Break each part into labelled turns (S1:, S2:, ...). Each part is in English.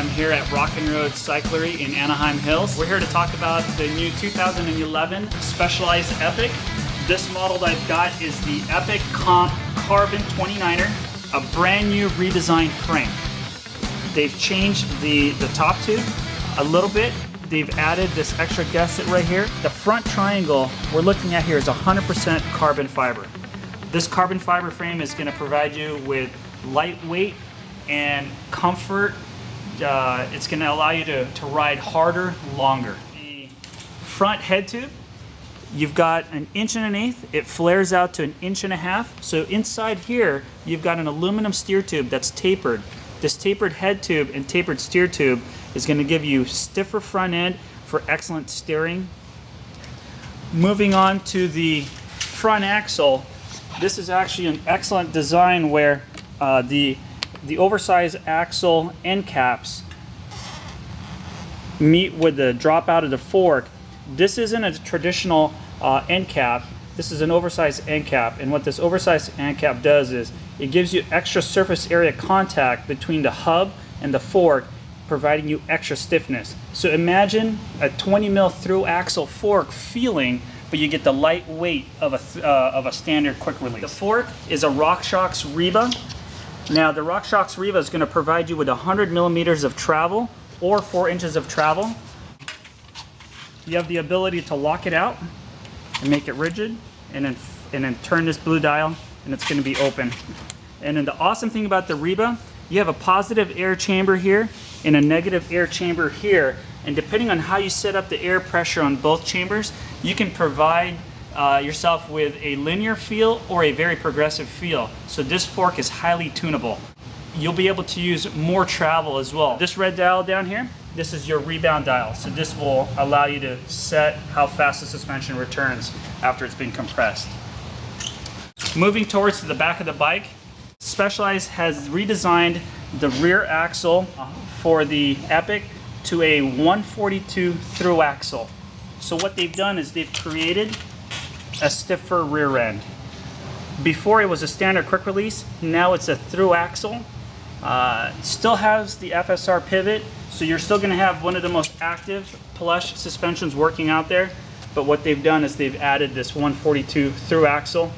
S1: I'm here at Rock and Road Cyclery in Anaheim Hills. We're here to talk about the new 2011 Specialized Epic. This model that I've got is the Epic Comp Carbon 29er, a brand new redesigned frame. They've changed the top tube a little bit. They've added this extra gusset right here. The front triangle we're looking at here is 100% carbon fiber. This carbon fiber frame is going to provide you with lightweight and comfort. It's going to allow you to ride harder, longer. The front head tube, you've got 1.1 inches. It flares out to 1.5 inches. So inside here, you've got an aluminum steer tube that's tapered. This tapered head tube and tapered steer tube is going to give you stiffer front end for excellent steering. Moving on to the front axle, this is actually an excellent design where the oversized axle end caps meet with the drop out of the fork. This isn't a traditional end cap. This is an oversized end cap, and what this oversized end cap does is it gives you extra surface area contact between the hub and the fork, providing you extra stiffness. So imagine a 20 mil through axle fork feeling, but you get the light weight of a standard quick release. The fork is a RockShox Reba. Now the RockShox Reba is going to provide you with 100 millimeters of travel or 4 inches of travel. You have the ability to lock it out and make it rigid, and then turn this blue dial and it's going to be open. And then the awesome thing about the Reba, you have a positive air chamber here and a negative air chamber here, and depending on how you set up the air pressure on both chambers, you can provide yourself with a linear feel or a very progressive feel. So this fork is highly tunable. You'll be able to use more travel as well. This red dial down here, this is your rebound dial. So this will allow you to set how fast the suspension returns after it's been compressed. Moving towards the back of the bike, Specialized has redesigned the rear axle for the Epic to a 142 through axle. So what they've done is they've created a stiffer rear end. Before it was a standard quick release, now it's a through axle. Still has the FSR pivot, so you're still going to have one of the most active plush suspensions working out there, but what they've done is they've added this 142 through axle.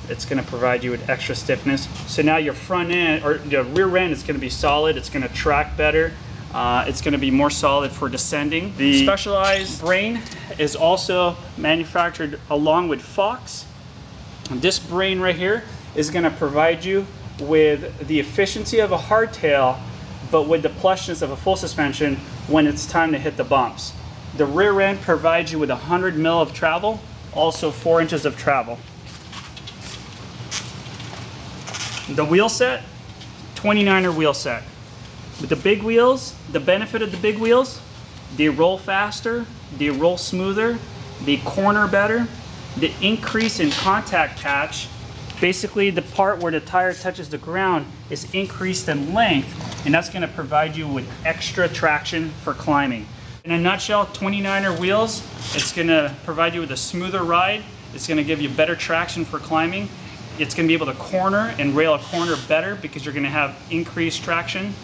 S1: It's going to provide you with extra stiffness. So now your front end, or your rear end, is going to be solid. It's going to track better. It's going to be more solid for descending. The Specialized brain is also manufactured along with Fox. This brain right here is going to provide you with the efficiency of a hardtail, but with the plushness of a full suspension when it's time to hit the bumps. The rear end provides you with 100 mil of travel, also 4 inches of travel. The wheel set, 29er wheel set. With the big wheels, the benefit of the big wheels, they roll faster, they roll smoother, they corner better. The increase in contact patch, basically the part where the tire touches the ground, is increased in length, and that's going to provide you with extra traction for climbing. In a nutshell, 29er wheels, it's going to provide you with a smoother ride. It's going to give you better traction for climbing. It's going to be able to corner and rail a corner better because you're going to have increased traction.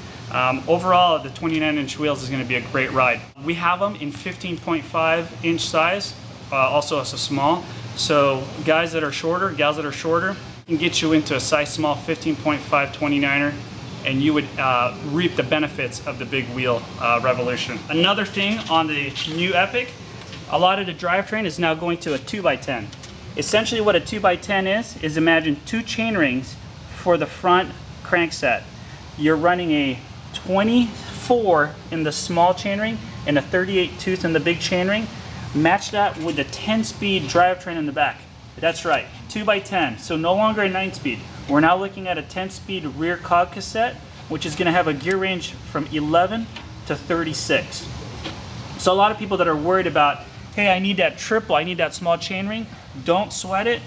S1: Overall, the 29-inch wheels is going to be a great ride. We have them in 15.5-inch size, also as a small. So guys that are shorter, gals that are shorter, can get you into a size small 15.5 29er, and you would reap the benefits of the big wheel revolution. Another thing on the new Epic, a lot of the drivetrain is now going to a 2x10. Essentially what a 2x10 is imagine 2 chain rings for the front crankset. You're running a 24 in the small chainring and a 38 tooth in the big chainring. Match that with the 10-speed drivetrain in the back. That's right, 2x10, so no longer a 9-speed. We're now looking at a 10-speed rear cog cassette, which is going to have a gear range from 11 to 36. So a lot of people that are worried about, hey, I need that triple, I need that small chainring, don't sweat it.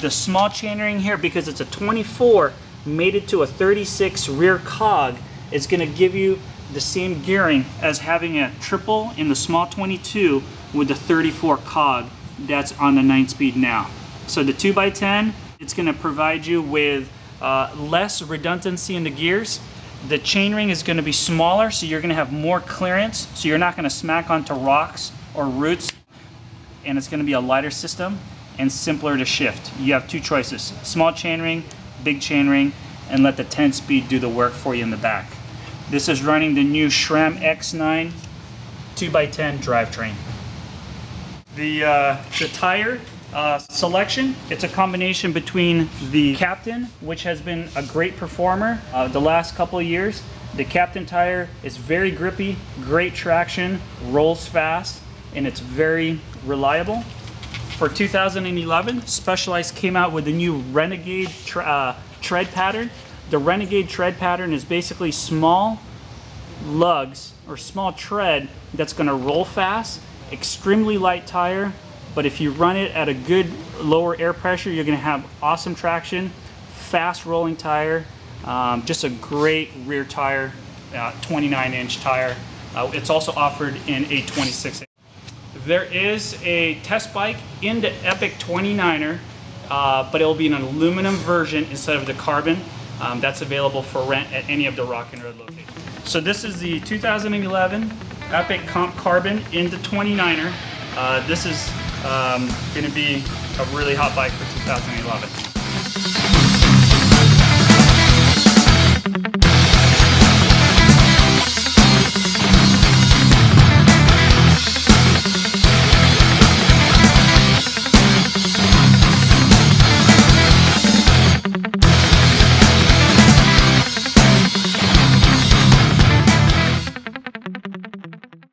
S1: The small chainring here, because it's a 24 mated to a 36 rear cog, is going to give you the same gearing as having a triple in the small 22 with the 34 cog that's on the 9-speed now. So the 2x10, it's going to provide you with less redundancy in the gears. The chainring is going to be smaller, so you're going to have more clearance, so you're not going to smack onto rocks or roots, and it's going to be a lighter system and simpler to shift. You have two choices: small chainring, big chainring, and let the 10-speed do the work for you in the back. This is running the new SRAM X9 2x10 drivetrain. The tire selection, it's a combination between the Captain, which has been a great performer the last couple of years. The Captain tire is very grippy, great traction, rolls fast, and it's very reliable. For 2011, Specialized came out with the new Renegade tread pattern. The Renegade tread pattern is basically small lugs or small tread that's going to roll fast, extremely light tire, but if you run it at a good lower air pressure, you're going to have awesome traction, fast rolling tire, just a great rear tire, 29-inch tire. It's also offered in a 26-inch. There is a test bike in the Epic 29er, but it will be an aluminum version instead of the carbon. That's available for rent at any of the Rock and Road locations. So this is the 2011 Epic Comp Carbon in the 29er. This is going to be a really hot bike for 2011.